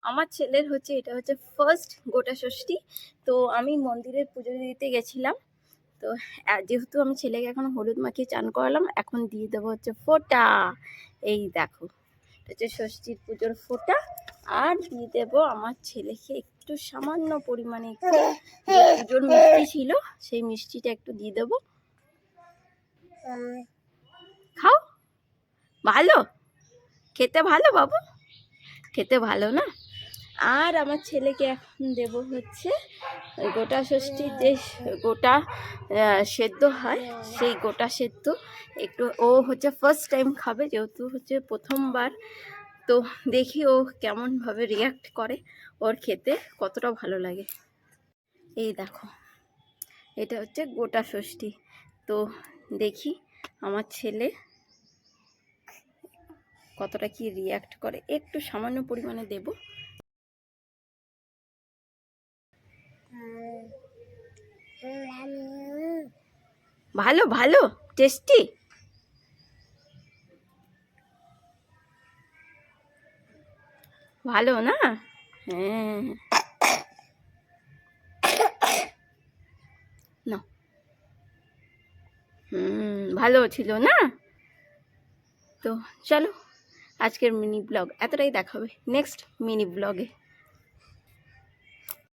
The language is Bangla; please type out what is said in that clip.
আমার ছেলের হচ্ছে এটা হচ্ছে ফার্স্ট গোটা ষষ্ঠী। তো আমি মন্দিরে পুজো দিতে গেছিলাম। তো যেহেতু আমি ছেলেকে এখন হলুদ মাখিয়ে চান করালাম, এখন দিয়ে দেবো হচ্ছে ফোঁটা। এই দেখো, এটা হচ্ছে ষষ্ঠীর পুজোর ফোঁটা। আর দিয়ে দেবো আমার ছেলেকে একটু সামান্য পরিমাণে একটু যে পুজোর মিষ্টি ছিল সেই মিষ্টিটা একটু দিয়ে দেবো। খাও, ভালো খেতে, ভালো বাবু, খেতে ভালো না? আর আমার ছেলেকে এখন দেব হচ্ছে গোটা ষষ্ঠীর যে গোটা সেদ্ধ হয়, সেই গোটা সেদ্ধ একটু। ও হচ্ছে ফার্স্ট টাইম খাবে, যেহেতু হচ্ছে প্রথমবার। তো দেখি ও কেমনভাবে রিয়াক্ট করে, ওর খেতে কতটা ভালো লাগে। এই দেখো, এটা হচ্ছে গোটা ষষ্ঠী। তো দেখি আমার ছেলে কতটা কি রিয়াক্ট করে। একটু সামান্য পরিমাণে দেব। ভালো ভালো, টেস্টি, ভালো না? হ্যাঁ, না, ভালো ছিল না? তো চলো, আজকের মিনি ব্লগ এতটাই, দেখাবে নেক্সট মিনি ব্লগে।